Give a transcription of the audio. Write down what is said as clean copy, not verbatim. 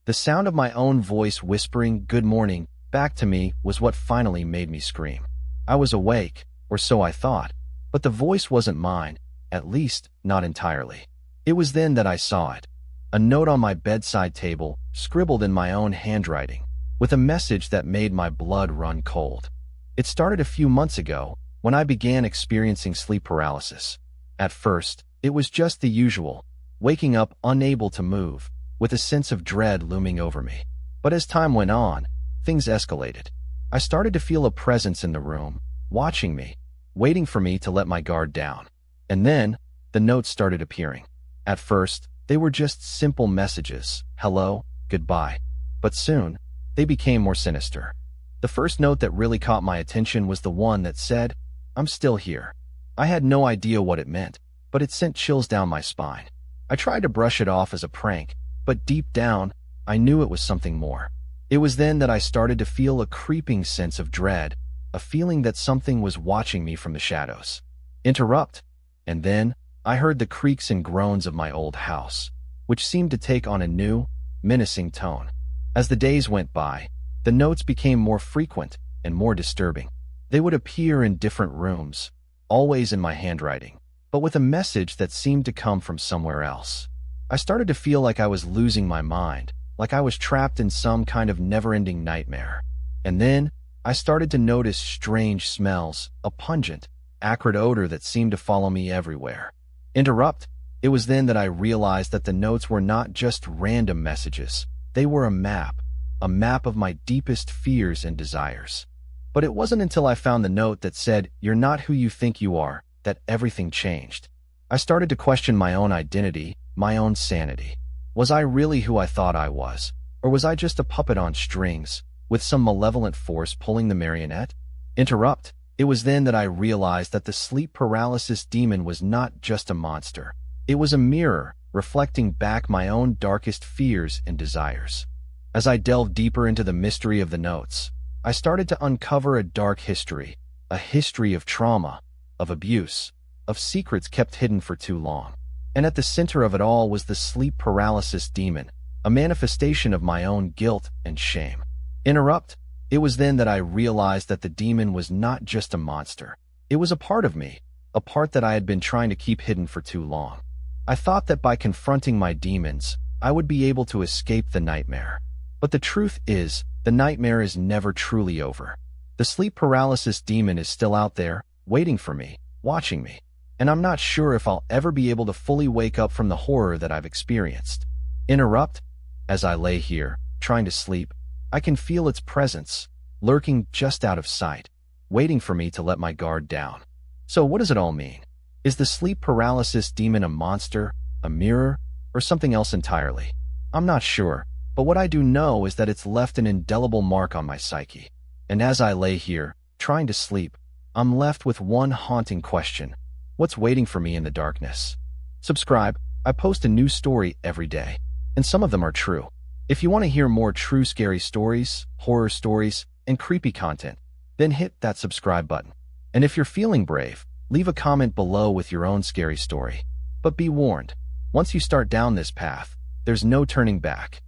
The sound of my own voice whispering "good morning" back to me was what finally made me scream. I was awake, or so I thought, but the voice wasn't mine, at least not entirely. It was then that I saw it. A note on my bedside table, scribbled in my own handwriting, with a message that made my blood run cold. It started a few months ago, when I began experiencing sleep paralysis. At first, it was just the usual, waking up unable to move, with a sense of dread looming over me. But as time went on, things escalated. I started to feel a presence in the room, watching me, waiting for me to let my guard down. And then, the notes started appearing. At first, they were just simple messages, hello, goodbye. But soon, they became more sinister. The first note that really caught my attention was the one that said, "I'm still here." I had no idea what it meant, but it sent chills down my spine. I tried to brush it off as a prank, but deep down, I knew it was something more. It was then that I started to feel a creeping sense of dread, a feeling that something was watching me from the shadows. Interrupt. And then, I heard the creaks and groans of my old house, which seemed to take on a new, menacing tone. As the days went by, the notes became more frequent and more disturbing. They would appear in different rooms, always in my handwriting, but with a message that seemed to come from somewhere else. I started to feel like I was losing my mind, like I was trapped in some kind of never-ending nightmare. And then, I started to notice strange smells, a pungent, acrid odor that seemed to follow me everywhere. Interrupt. It was then that I realized that the notes were not just random messages. They were a map of my deepest fears and desires. But it wasn't until I found the note that said, "You're not who you think you are," that everything changed. I started to question my own identity, my own sanity. Was I really who I thought I was? Or was I just a puppet on strings, with some malevolent force pulling the marionette? Interrupt. It was then that I realized that the sleep paralysis demon was not just a monster. It was a mirror, reflecting back my own darkest fears and desires. As I delved deeper into the mystery of the notes, I started to uncover a dark history, a history of trauma, of abuse, of secrets kept hidden for too long. And at the center of it all was the sleep paralysis demon, a manifestation of my own guilt and shame. Interrupt. It was then that I realized that the demon was not just a monster. It was a part of me, a part that I had been trying to keep hidden for too long. I thought that by confronting my demons, I would be able to escape the nightmare. But the truth is, the nightmare is never truly over. The sleep paralysis demon is still out there, waiting for me, watching me. And I'm not sure if I'll ever be able to fully wake up from the horror that I've experienced. Interrupt. As I lay here, trying to sleep, I can feel its presence, lurking just out of sight, waiting for me to let my guard down. So what does it all mean? Is the sleep paralysis demon a monster, a mirror, or something else entirely? I'm not sure, but what I do know is that it's left an indelible mark on my psyche. And as I lay here, trying to sleep, I'm left with one haunting question. What's waiting for me in the darkness? Subscribe. I post a new story every day, and some of them are true. If you want to hear more true scary stories, horror stories, and creepy content, then hit that subscribe button. And if you're feeling brave, leave a comment below with your own scary story. But be warned, once you start down this path, there's no turning back.